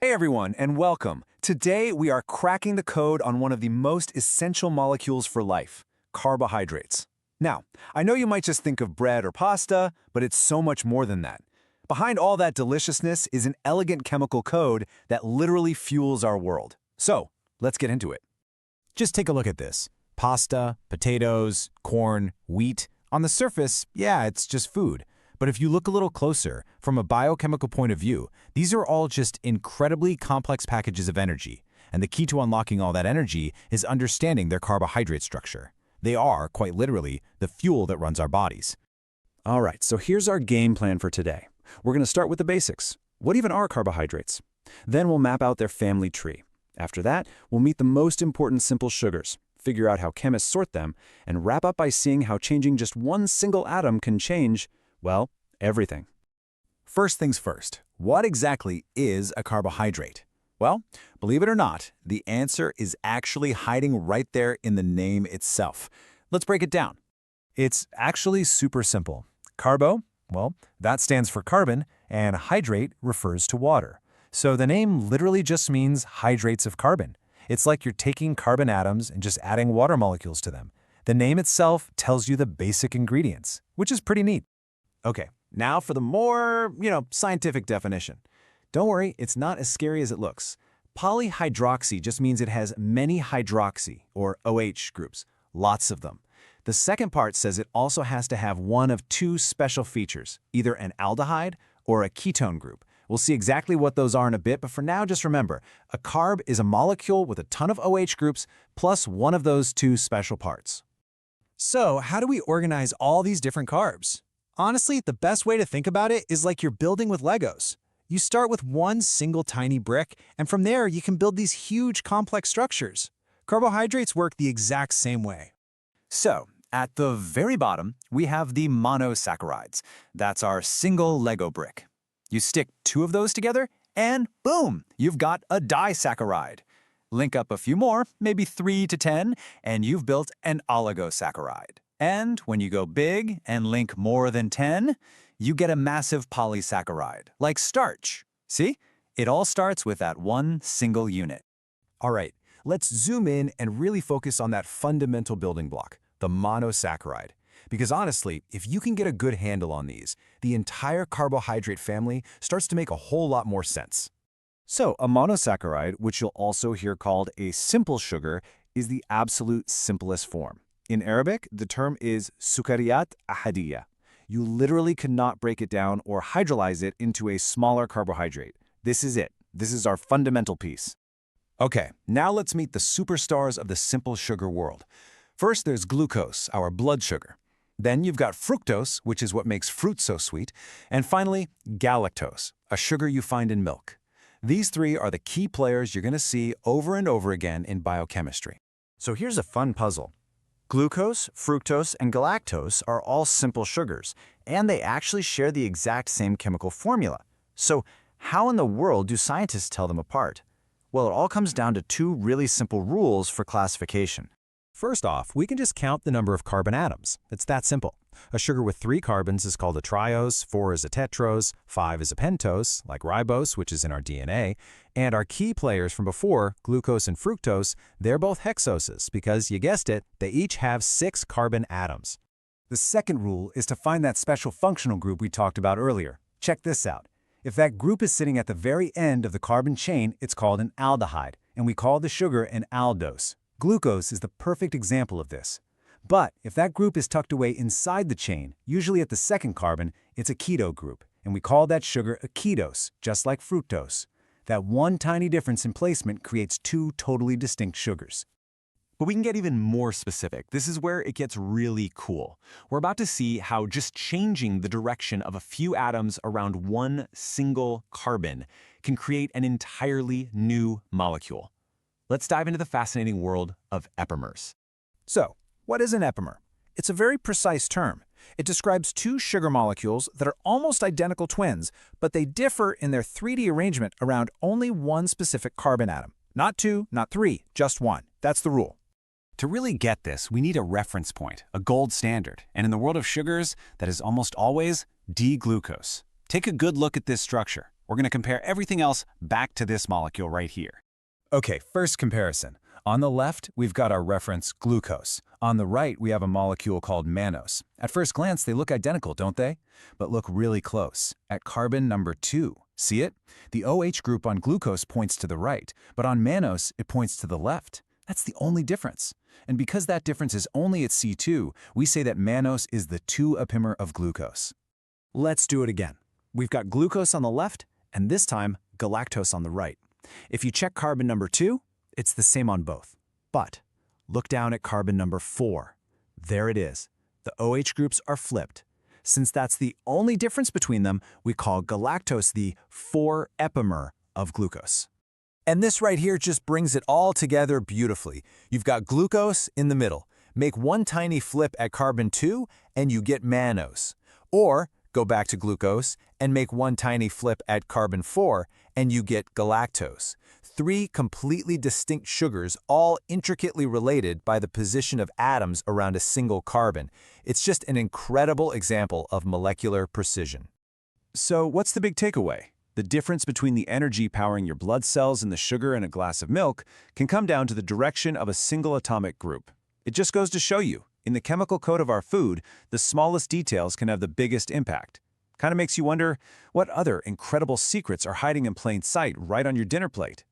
Hey everyone, and welcome. Today we are cracking the code on one of the most essential molecules for life, carbohydrates. Now, I know you might just think of bread or pasta, but it's so much more than that. Behind all that deliciousness is an elegant chemical code that literally fuels our world. So, let's get into it. Just take a look at this. Pasta, potatoes, corn, wheat. On the surface, yeah, it's just food. But if you look a little closer, from a biochemical point of view, these are all just incredibly complex packages of energy. And the key to unlocking all that energy is understanding their carbohydrate structure. They are, quite literally, the fuel that runs our bodies. All right, so here's our game plan for today. We're going to start with the basics. What even are carbohydrates? Then we'll map out their family tree. After that, we'll meet the most important simple sugars, figure out how chemists sort them, and wrap up by seeing how changing just one single atom can change, well, everything. First things first, what exactly is a carbohydrate? Well, believe it or not, the answer is actually hiding right there in the name itself. Let's break it down. It's actually super simple. Carbo, well, that stands for carbon, and hydrate refers to water. So the name literally just means hydrates of carbon. It's like you're taking carbon atoms and just adding water molecules to them. The name itself tells you the basic ingredients, which is pretty neat. Okay, now for the more, scientific definition. Don't worry, it's not as scary as it looks. Polyhydroxy just means it has many hydroxy, or OH groups, lots of them. The second part says it also has to have one of two special features, either an aldehyde or a ketone group. We'll see exactly what those are in a bit, but for now, just remember, a carb is a molecule with a ton of OH groups plus one of those two special parts. So, how do we organize all these different carbs? Honestly, the best way to think about it is like you're building with Legos. You start with one single tiny brick, and from there you can build these huge complex structures. Carbohydrates work the exact same way. So, at the very bottom, we have the monosaccharides. That's our single Lego brick. You stick two of those together, and boom, you've got a disaccharide. Link up a few more, maybe 3 to 10, and you've built an oligosaccharide. And when you go big and link more than 10, you get a massive polysaccharide, like starch. See? It all starts with that one single unit. All right, let's zoom in and really focus on that fundamental building block, the monosaccharide. Because honestly, if you can get a good handle on these, the entire carbohydrate family starts to make a whole lot more sense. So, a monosaccharide, which you'll also hear called a simple sugar, is the absolute simplest form. In Arabic, the term is sukariyat ahadiyya. You literally cannot break it down or hydrolyze it into a smaller carbohydrate. This is it. This is our fundamental piece. Okay, now let's meet the superstars of the simple sugar world. First, there's glucose, our blood sugar. Then you've got fructose, which is what makes fruit so sweet. And finally, galactose, a sugar you find in milk. These three are the key players you're going to see over and over again in biochemistry. So here's a fun puzzle. Glucose, fructose, and galactose are all simple sugars, and they actually share the exact same chemical formula. So how in the world do scientists tell them apart? Well, it all comes down to two really simple rules for classification. First off, we can just count the number of carbon atoms. It's that simple. A sugar with 3 carbons is called a triose, 4 is a tetrose, 5 is a pentose, like ribose, which is in our DNA, and our key players from before, glucose and fructose, they're both hexoses because, you guessed it, they each have 6 carbon atoms. The second rule is to find that special functional group we talked about earlier. Check this out. If that group is sitting at the very end of the carbon chain, it's called an aldehyde, and we call the sugar an aldose. Glucose is the perfect example of this. But if that group is tucked away inside the chain, usually at the second carbon, it's a keto group, and we call that sugar a ketose, just like fructose. That one tiny difference in placement creates two totally distinct sugars. But we can get even more specific. This is where it gets really cool. We're about to see how just changing the direction of a few atoms around one single carbon can create an entirely new molecule. Let's dive into the fascinating world of epimers. So, what is an epimer? It's a very precise term. It describes two sugar molecules that are almost identical twins, but they differ in their 3D arrangement around only one specific carbon atom. Not 2, not 3, just 1. That's the rule. To really get this, we need a reference point, a gold standard. And in the world of sugars, that is almost always D-glucose. Take a good look at this structure. We're going to compare everything else back to this molecule right here. Okay, first comparison. On the left, we've got our reference glucose. On the right, we have a molecule called mannose. At first glance, they look identical, don't they? But look really close. At carbon number 2, see it? The OH group on glucose points to the right, but on mannose, it points to the left. That's the only difference. And because that difference is only at C2, we say that mannose is the 2-apimer of glucose. Let's do it again. We've got glucose on the left, and this time, galactose on the right. If you check carbon number 2, it's the same on both. But look down at carbon number 4. There it is. The OH groups are flipped. Since that's the only difference between them, we call galactose the 4-epimer of glucose. And this right here just brings it all together beautifully. You've got glucose in the middle. Make one tiny flip at carbon 2, and you get mannose. Or go back to glucose and make one tiny flip at carbon 4, and you get galactose. 3 completely distinct sugars, all intricately related by the position of atoms around a single carbon. It's just an incredible example of molecular precision. So what's the big takeaway? The difference between the energy powering your blood cells and the sugar in a glass of milk can come down to the direction of a single atomic group. It just goes to show you, in the chemical code of our food, the smallest details can have the biggest impact. Kind of makes you wonder, what other incredible secrets are hiding in plain sight right on your dinner plate?